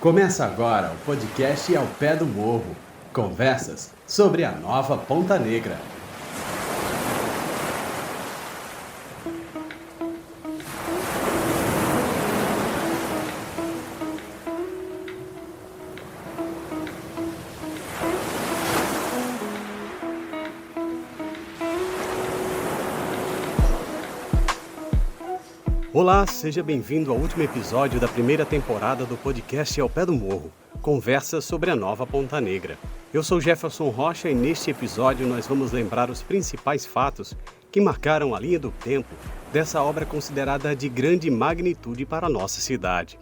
Começa agora o podcast Ao Pé do Morro. Conversas sobre a nova Ponta Negra. Olá, seja bem-vindo ao último episódio da primeira temporada do podcast Ao Pé do Morro, conversas sobre a nova Ponta Negra. Eu sou Jefferson Rocha e neste episódio nós vamos lembrar os principais fatos que marcaram a linha do tempo dessa obra considerada de grande magnitude para a nossa cidade.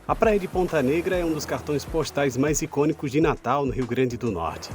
A Praia de Ponta Negra é um dos cartões postais mais icônicos de Natal, no Rio Grande do Norte.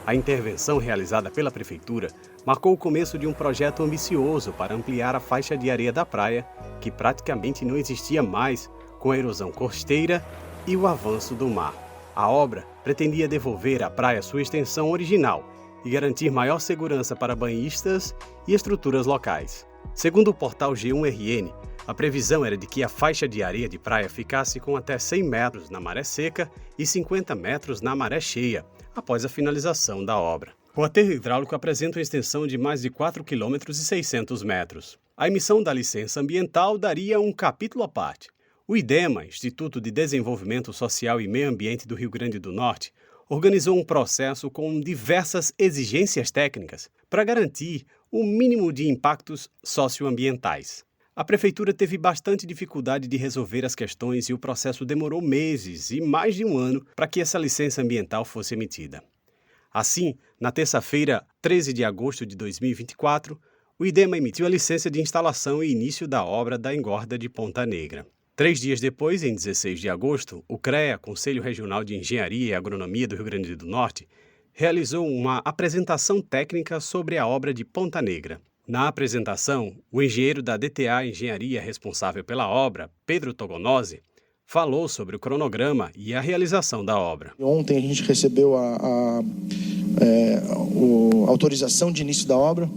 A intervenção realizada pela Prefeitura marcou o começo de um projeto ambicioso para ampliar a faixa de areia da praia, que praticamente não existia mais com a erosão costeira e o avanço do mar. A obra pretendia devolver à praia sua extensão original e garantir maior segurança para banhistas e estruturas locais. Segundo o portal G1RN, a previsão era de que a faixa de areia de praia ficasse com até 100 metros na maré seca e 50 metros na maré cheia, após a finalização da obra. O aterro hidráulico apresenta uma extensão de mais de 4,6 km. A emissão da licença ambiental daria um capítulo à parte. O IDEMA, Instituto de Desenvolvimento Social e Meio Ambiente do Rio Grande do Norte, organizou um processo com diversas exigências técnicas para garantir o mínimo de impactos socioambientais. A Prefeitura teve bastante dificuldade de resolver as questões e o processo demorou meses e mais de um ano para que essa licença ambiental fosse emitida. Assim, na terça-feira, 13 de agosto de 2024, o IDEMA emitiu a licença de instalação e início da obra da engorda de Ponta Negra. 3 dias depois, em 16 de agosto, o CREA, Conselho Regional de Engenharia e Agronomia do Rio Grande do Norte, realizou uma apresentação técnica sobre a obra de Ponta Negra. Na apresentação, o engenheiro da DTA Engenharia responsável pela obra, Pedro Togonose, falou sobre o cronograma e a realização da obra. Ontem a gente recebeu a autorização de início da obra.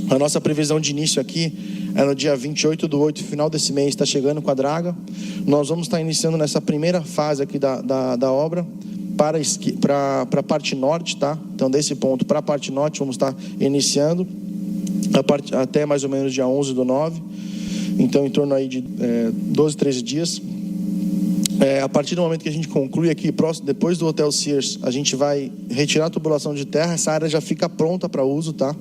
A nossa previsão de início aqui é no dia 28/8, final desse mês, está chegando com a draga. Nós vamos estar iniciando nessa primeira fase aqui da obra para a parte norte, tá? Então, desse ponto para a parte norte, vamos estar iniciando até mais ou menos dia 11/9. Então, em torno aí de 12, 13 dias. A partir do momento que a gente conclui aqui, depois do Hotel Sears, a gente vai retirar a tubulação de terra, essa área já fica pronta para uso, tá?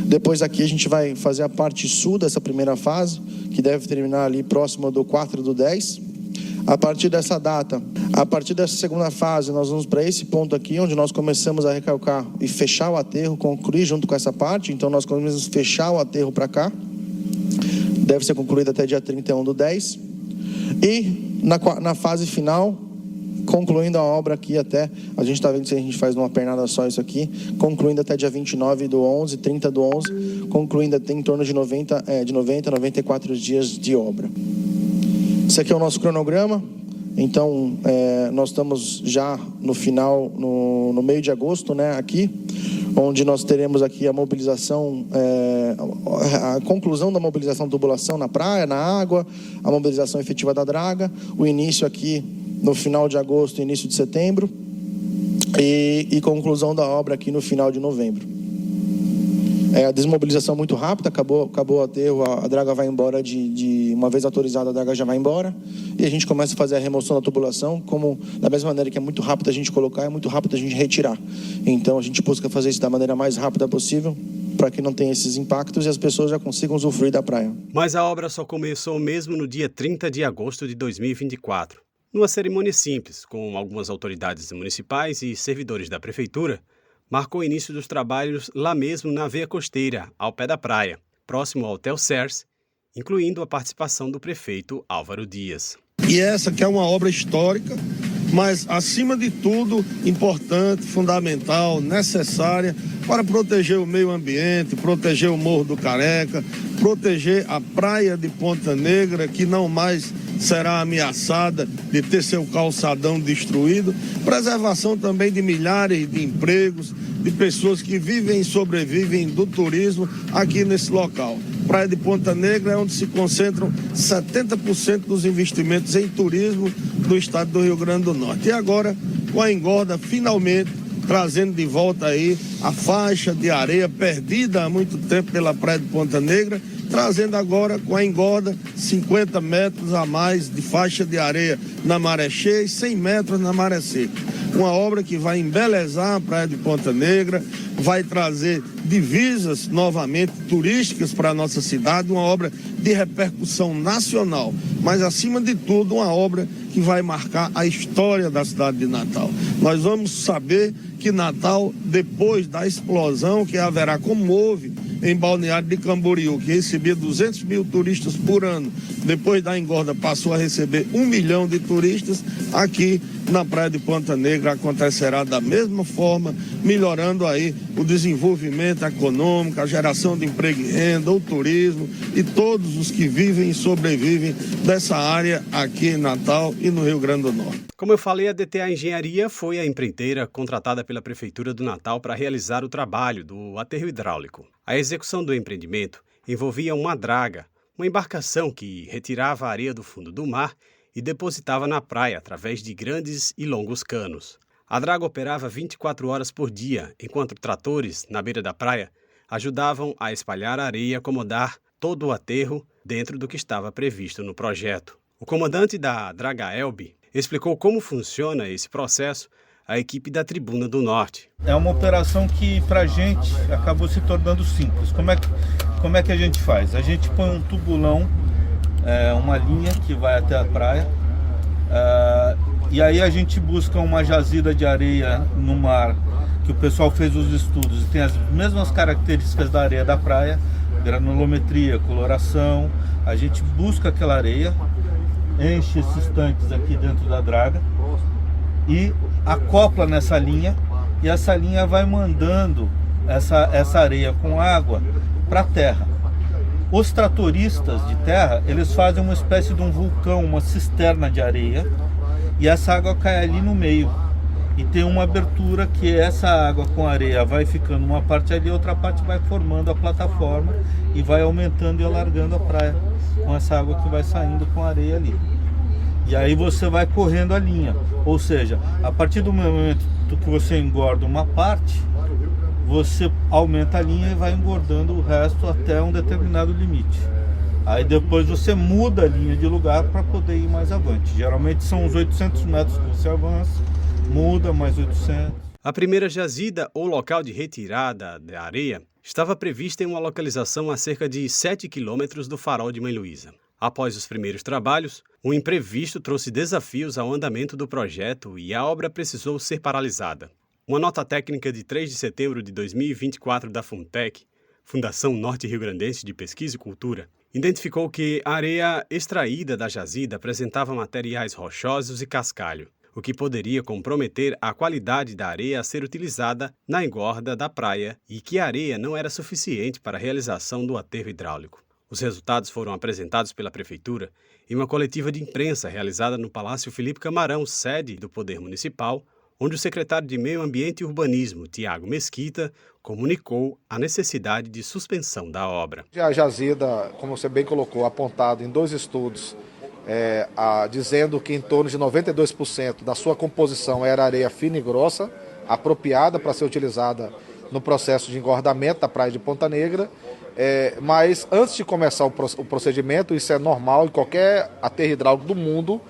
Depois aqui a gente vai fazer a parte sul dessa primeira fase, que deve terminar ali próximo do 4/10. A partir dessa data, a partir dessa segunda fase, nós vamos para esse ponto aqui, onde nós começamos a recalcar e fechar o aterro, concluir junto com essa parte. Então nós começamos a fechar o aterro para cá, deve ser concluído até dia 31/10. E na fase final, concluindo a obra aqui até, a gente está vendo se a gente faz numa pernada só isso aqui, concluindo até dia 29/11, 30/11, concluindo até em torno de 94 dias de obra. Esse aqui é o nosso cronograma. Então, nós estamos já no final, no meio de agosto, né, aqui, onde nós teremos aqui a mobilização, a conclusão da mobilização da tubulação na praia, na água, a mobilização efetiva da draga, o início aqui no final de agosto, início de setembro, e conclusão da obra aqui no final de novembro. A desmobilização muito rápida, acabou o aterro, a draga vai embora, uma vez autorizada a draga já vai embora, e a gente começa a fazer a remoção da tubulação, como da mesma maneira que é muito rápido a gente colocar, é muito rápido a gente retirar. Então a gente busca fazer isso da maneira mais rápida possível, para que não tenha esses impactos e as pessoas já consigam usufruir da praia. Mas a obra só começou mesmo no dia 30 de agosto de 2024, numa cerimônia simples, com algumas autoridades municipais e servidores da Prefeitura. Marcou o início dos trabalhos lá mesmo na veia costeira, ao pé da praia, próximo ao Hotel Sears, incluindo a participação do prefeito Álvaro Dias. E essa que é uma obra histórica, mas acima de tudo importante, fundamental, necessária para proteger o meio ambiente, proteger o Morro do Careca, proteger a praia de Ponta Negra, que não mais será ameaçada de ter seu calçadão destruído, preservação também de milhares de empregos, de pessoas que vivem e sobrevivem do turismo aqui nesse local. Praia de Ponta Negra é onde se concentram 70% dos investimentos em turismo do estado do Rio Grande do Norte. E agora, com a engorda, finalmente trazendo de volta aí a faixa de areia perdida há muito tempo pela Praia de Ponta Negra, trazendo agora com a engorda 50 metros a mais de faixa de areia na maré cheia e 100 metros na maré seca. Uma obra que vai embelezar a Praia de Ponta Negra, vai trazer divisas novamente turísticas para a nossa cidade, uma obra de repercussão nacional, mas acima de tudo uma obra que vai marcar a história da cidade de Natal. Nós vamos saber que Natal, depois da explosão que haverá, como houve em Balneário de Camboriú, que recebia 200 mil turistas por ano, depois da engorda passou a receber 1 milhão de turistas, aqui na Praia de Ponta Negra acontecerá da mesma forma, melhorando aí o desenvolvimento econômico, a geração de emprego e renda, o turismo e todos os que vivem e sobrevivem dessa área aqui em Natal e no Rio Grande do Norte. Como eu falei, a DTA Engenharia foi a empreiteira contratada pela Prefeitura do Natal para realizar o trabalho do aterro hidráulico. A execução do empreendimento envolvia uma draga, uma embarcação que retirava a areia do fundo do mar e depositava na praia através de grandes e longos canos. A draga operava 24 horas por dia, enquanto tratores, na beira da praia, ajudavam a espalhar a areia e acomodar todo o aterro dentro do que estava previsto no projeto. O comandante da Draga Elbe explicou como funciona esse processo à equipe da Tribuna do Norte. É uma operação que, para a gente, acabou se tornando simples. Como é que a gente faz? A gente põe um tubulão, uma linha que vai até a praia, e aí a gente busca uma jazida de areia no mar, que o pessoal fez os estudos e tem as mesmas características da areia da praia, granulometria, coloração. A gente busca aquela areia, enche esses tanques aqui dentro da draga e acopla nessa linha, e essa linha vai mandando essa areia com água para a terra. Os tratoristas de terra, eles fazem uma espécie de um vulcão, uma cisterna de areia, e essa água cai ali no meio. E tem uma abertura que essa água com areia vai ficando uma parte ali, outra parte vai formando a plataforma e vai aumentando e alargando a praia com essa água que vai saindo com a areia ali. E aí você vai correndo a linha, ou seja, a partir do momento que você engorda uma parte, você aumenta a linha e vai engordando o resto até um determinado limite. Aí depois você muda a linha de lugar para poder ir mais avante. Geralmente são uns 800 metros que você avança, muda mais 800. A primeira jazida, ou local de retirada da areia, estava prevista em uma localização a cerca de 7 quilômetros do Farol de Mãe Luísa. Após os primeiros trabalhos, um imprevisto trouxe desafios ao andamento do projeto e a obra precisou ser paralisada. Uma nota técnica de 3 de setembro de 2024 da FUNPEC, Fundação Norte Rio Grandense de Pesquisa e Cultura, identificou que a areia extraída da jazida apresentava materiais rochosos e cascalho, o que poderia comprometer a qualidade da areia a ser utilizada na engorda da praia e que a areia não era suficiente para a realização do aterro hidráulico. Os resultados foram apresentados pela Prefeitura em uma coletiva de imprensa realizada no Palácio Felipe Camarão, sede do Poder Municipal, onde o secretário de Meio Ambiente e Urbanismo, Tiago Mesquita, comunicou a necessidade de suspensão da obra. A jazida, como você bem colocou, apontado em 2 estudos, dizendo que em torno de 92% da sua composição era areia fina e grossa, apropriada para ser utilizada no processo de engordamento da Praia de Ponta Negra. Mas antes de começar o procedimento, isso é normal em qualquer aterro hidráulico do mundo,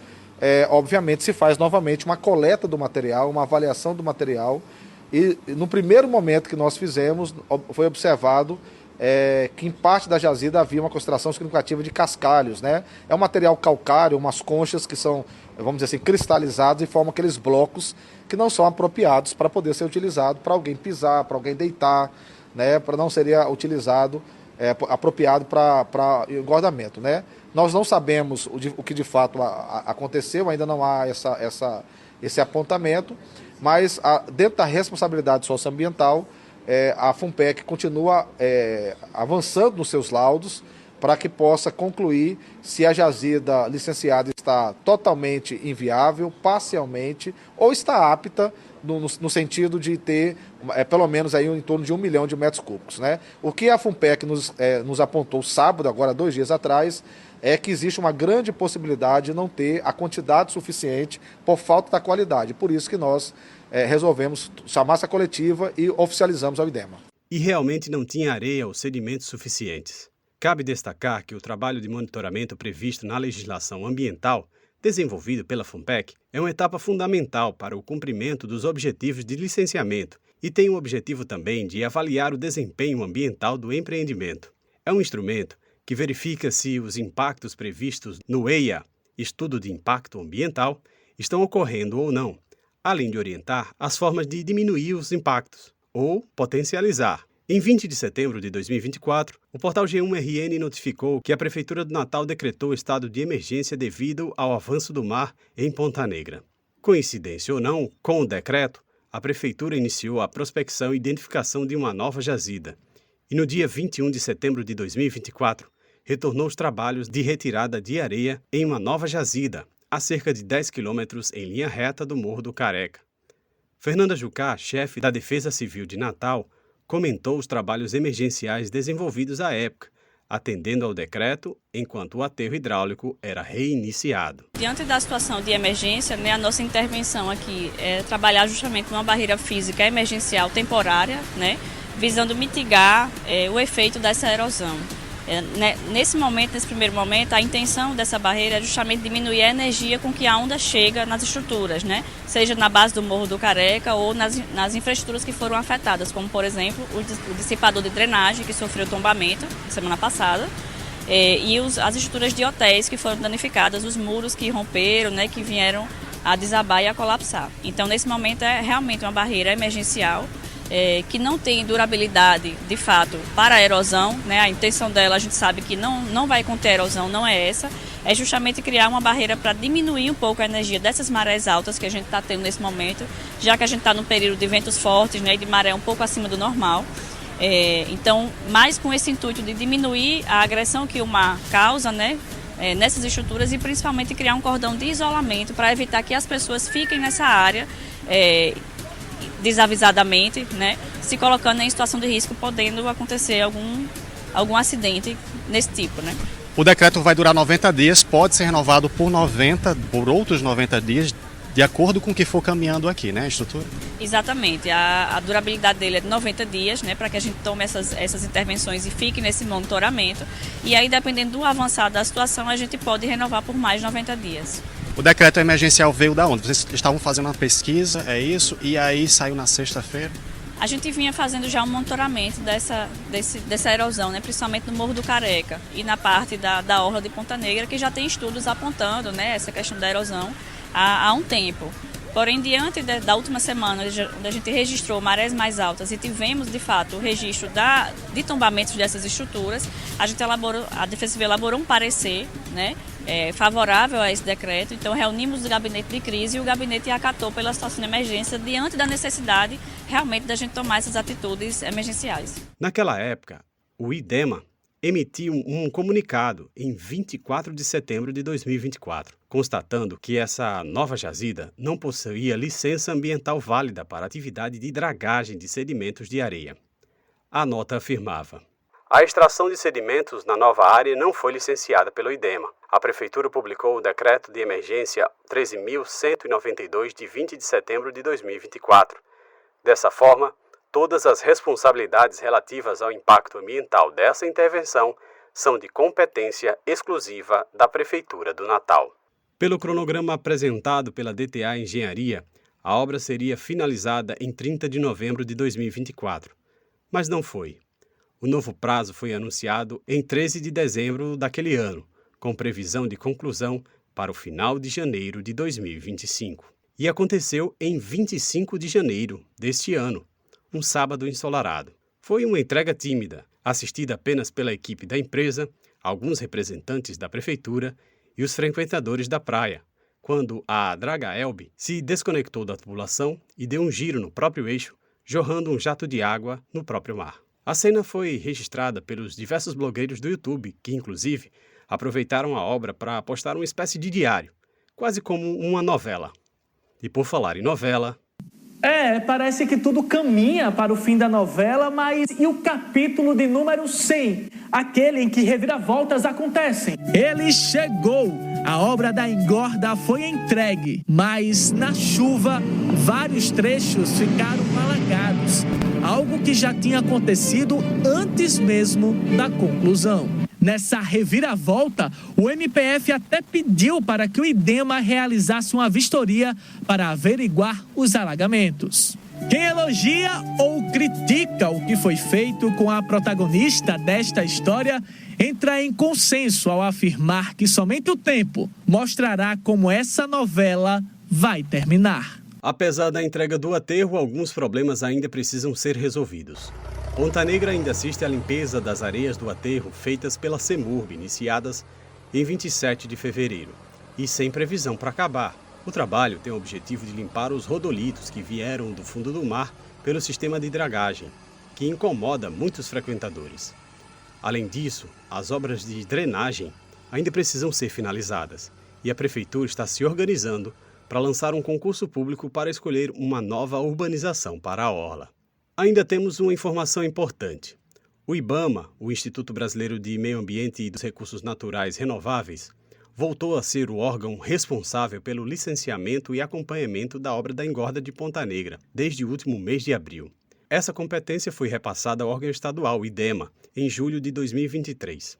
obviamente se faz novamente uma coleta do material, uma avaliação do material, e no primeiro momento que nós fizemos, foi observado que em parte da jazida havia uma concentração significativa de cascalhos, né? É um material calcário, umas conchas que são, vamos dizer assim, cristalizados e formam aqueles blocos que não são apropriados para poder ser utilizado para alguém pisar, para alguém deitar, né? Para não seria utilizado, apropriado para engordamento, né? Nós não sabemos o que de fato aconteceu, ainda não há esse apontamento, mas dentro da responsabilidade socioambiental, a FUNPEC continua avançando nos seus laudos para que possa concluir se a jazida licenciada está totalmente inviável, parcialmente, ou está apta no sentido de ter pelo menos aí em torno de 1 milhão de metros cúbicos, né? O que a FUNPEC nos apontou sábado, agora 2 dias atrás, é que existe uma grande possibilidade de não ter a quantidade suficiente por falta da qualidade. Por isso que nós resolvemos chamar essa coletiva e oficializamos ao IDEMA. E realmente não tinha areia ou sedimentos suficientes. Cabe destacar que o trabalho de monitoramento previsto na legislação ambiental, desenvolvido pela FUNPEC, é uma etapa fundamental para o cumprimento dos objetivos de licenciamento e tem o objetivo também de avaliar o desempenho ambiental do empreendimento. É um instrumento que verifica se os impactos previstos no EIA, Estudo de Impacto Ambiental, estão ocorrendo ou não, além de orientar as formas de diminuir os impactos ou potencializar. Em 20 de setembro de 2024, o portal G1RN notificou que a Prefeitura do Natal decretou estado de emergência devido ao avanço do mar em Ponta Negra. Coincidência ou não, com o decreto, a Prefeitura iniciou a prospecção e identificação de uma nova jazida. E no dia 21 de setembro de 2024, retornou os trabalhos de retirada de areia em uma nova jazida, a cerca de 10 quilômetros em linha reta do Morro do Careca. Fernanda Jucá, chefe da Defesa Civil de Natal, comentou os trabalhos emergenciais desenvolvidos à época, atendendo ao decreto, enquanto o aterro hidráulico era reiniciado. Diante da situação de emergência, a nossa intervenção aqui é trabalhar justamente uma barreira física emergencial temporária, visando mitigar o efeito dessa erosão. Nesse primeiro momento, a intenção dessa barreira é justamente diminuir a energia com que a onda chega nas estruturas, seja na base do Morro do Careca ou nas infraestruturas que foram afetadas, como, por exemplo, o dissipador de drenagem, que sofreu tombamento semana passada, e as estruturas de hotéis que foram danificadas, os muros que romperam, que vieram a desabar e a colapsar. Então, nesse momento, é realmente uma barreira emergencial, que não tem durabilidade, de fato, para a erosão, A intenção dela, a gente sabe que não vai conter erosão, não é essa. É justamente criar uma barreira para diminuir um pouco a energia dessas marés altas que a gente está tendo nesse momento, já que a gente está num período de ventos fortes, e de maré um pouco acima do normal. Então, mais com esse intuito de diminuir a agressão que o mar causa, nessas estruturas, e principalmente criar um cordão de isolamento para evitar que as pessoas fiquem nessa área desavisadamente, se colocando em situação de risco, podendo acontecer algum acidente nesse tipo, O decreto vai durar 90 dias, pode ser renovado por outros 90 dias, de acordo com o que for caminhando aqui, a estrutura? Exatamente, a durabilidade dele é de 90 dias, para que a gente tome essas intervenções e fique nesse monitoramento, e aí, dependendo do avançar da situação, a gente pode renovar por mais 90 dias. O decreto emergencial veio da onde? Vocês estavam fazendo uma pesquisa, é isso? E aí saiu na sexta-feira? A gente vinha fazendo já um monitoramento dessa erosão, principalmente no Morro do Careca e na parte da orla de Ponta Negra, que já tem estudos apontando essa questão da erosão há um tempo. Porém, diante da última semana, onde a gente registrou marés mais altas e tivemos, de fato, o registro de tombamentos dessas estruturas, a Defesa Civil elaborou um parecer, favorável a esse decreto. Então, reunimos o gabinete de crise e o gabinete acatou pela situação de emergência diante da necessidade realmente da gente tomar essas atitudes emergenciais. Naquela época, o IDEMA emitiu um comunicado em 24 de setembro de 2024, constatando que essa nova jazida não possuía licença ambiental válida para atividade de dragagem de sedimentos de areia. A nota afirmava: a extração de sedimentos na nova área não foi licenciada pelo IDEMA. A Prefeitura publicou o Decreto de Emergência 13.192, de 20 de setembro de 2024. Dessa forma, todas as responsabilidades relativas ao impacto ambiental dessa intervenção são de competência exclusiva da Prefeitura do Natal. Pelo cronograma apresentado pela DTA Engenharia, a obra seria finalizada em 30 de novembro de 2024, mas não foi. O novo prazo foi anunciado em 13 de dezembro daquele ano, com previsão de conclusão para o final de janeiro de 2025. E aconteceu em 25 de janeiro deste ano, um sábado ensolarado. Foi uma entrega tímida, assistida apenas pela equipe da empresa, alguns representantes da prefeitura e os frequentadores da praia, quando a Draga Elbe se desconectou da tubulação e deu um giro no próprio eixo, jorrando um jato de água no próprio mar. A cena foi registrada pelos diversos blogueiros do YouTube, que, inclusive, aproveitaram a obra para postar uma espécie de diário, quase como uma novela. E por falar em novela... Parece que tudo caminha para o fim da novela, mas e o capítulo de número 100? Aquele em que reviravoltas acontecem. Ele chegou! A obra da engorda foi entregue, mas na chuva, vários trechos ficaram alagados. Algo que já tinha acontecido antes mesmo da conclusão. Nessa reviravolta, o MPF até pediu para que o IDEMA realizasse uma vistoria para averiguar os alagamentos. Quem elogia ou critica o que foi feito com a protagonista desta história entra em consenso ao afirmar que somente o tempo mostrará como essa novela vai terminar. Apesar da entrega do aterro, alguns problemas ainda precisam ser resolvidos. Ponta Negra ainda assiste à limpeza das areias do aterro feitas pela CEMURB, iniciadas em 27 de fevereiro, e sem previsão para acabar. O trabalho tem o objetivo de limpar os rodolitos que vieram do fundo do mar pelo sistema de dragagem, que incomoda muitos frequentadores. Além disso, as obras de drenagem ainda precisam ser finalizadas, e a Prefeitura está se organizando para lançar um concurso público para escolher uma nova urbanização para a orla. Ainda temos uma informação importante. O IBAMA, o Instituto Brasileiro de Meio Ambiente e dos Recursos Naturais Renováveis, voltou a ser o órgão responsável pelo licenciamento e acompanhamento da obra da engorda de Ponta Negra, desde o último mês de abril. Essa competência foi repassada ao órgão estadual, IDEMA, em julho de 2023.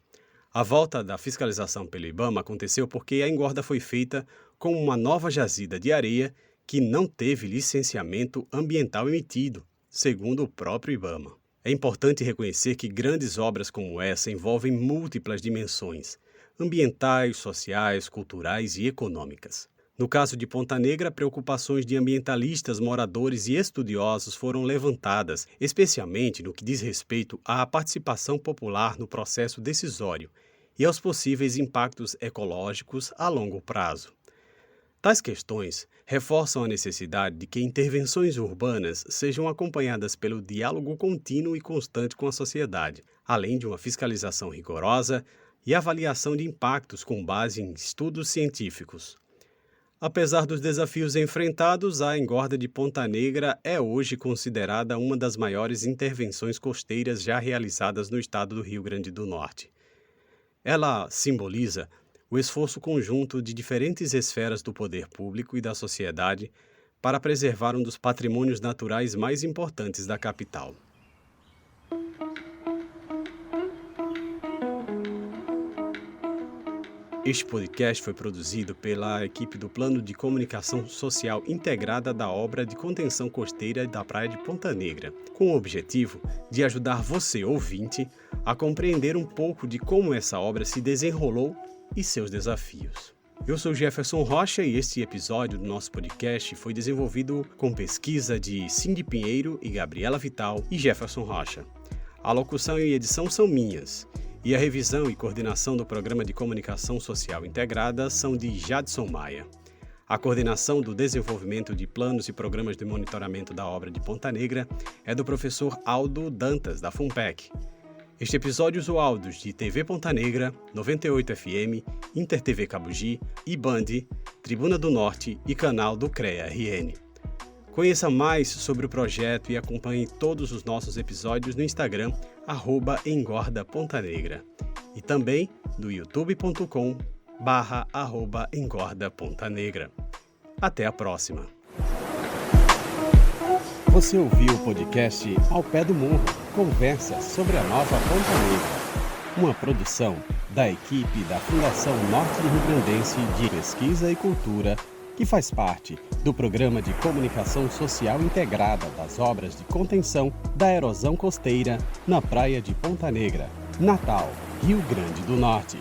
A volta da fiscalização pelo IBAMA aconteceu porque a engorda foi feita com uma nova jazida de areia que não teve licenciamento ambiental emitido, segundo o próprio IBAMA. É importante reconhecer que grandes obras como essa envolvem múltiplas dimensões, ambientais, sociais, culturais e econômicas. No caso de Ponta Negra, preocupações de ambientalistas, moradores e estudiosos foram levantadas, especialmente no que diz respeito à participação popular no processo decisório e aos possíveis impactos ecológicos a longo prazo. Tais questões reforçam a necessidade de que intervenções urbanas sejam acompanhadas pelo diálogo contínuo e constante com a sociedade, além de uma fiscalização rigorosa e avaliação de impactos com base em estudos científicos. Apesar dos desafios enfrentados, a engorda de Ponta Negra é hoje considerada uma das maiores intervenções costeiras já realizadas no estado do Rio Grande do Norte. Ela simboliza o esforço conjunto de diferentes esferas do poder público e da sociedade para preservar um dos patrimônios naturais mais importantes da capital. Este podcast foi produzido pela equipe do Plano de Comunicação Social Integrada da Obra de Contenção Costeira da Praia de Ponta Negra, com o objetivo de ajudar você, ouvinte, a compreender um pouco de como essa obra se desenrolou e seus desafios. Eu sou Jefferson Rocha e este episódio do nosso podcast foi desenvolvido com pesquisa de Cindy Pinheiro e Gabriela Vital e Jefferson Rocha. A locução e edição são minhas, e a revisão e coordenação do Programa de Comunicação Social Integrada são de Jadson Maia. A coordenação do desenvolvimento de planos e programas de monitoramento da obra de Ponta Negra é do professor Aldo Dantas, da FUNPEC. Este episódio usou áudios de TV Ponta Negra, 98 FM, Inter TV Cabugi, IBAND, Tribuna do Norte e canal do CREA-RN. Conheça mais sobre o projeto e acompanhe todos os nossos episódios no Instagram, @engordapontanegra, e também no youtube.com/engordapontanegra. Até a próxima! Você ouviu o podcast Ao Pé do Morro, conversa sobre a nova Ponta Negra. Uma produção da equipe da Fundação Norte Rio-Grandense de Pesquisa e Cultura, que faz parte do Programa de Comunicação Social Integrada das Obras de Contenção da Erosão Costeira na Praia de Ponta Negra, Natal, Rio Grande do Norte.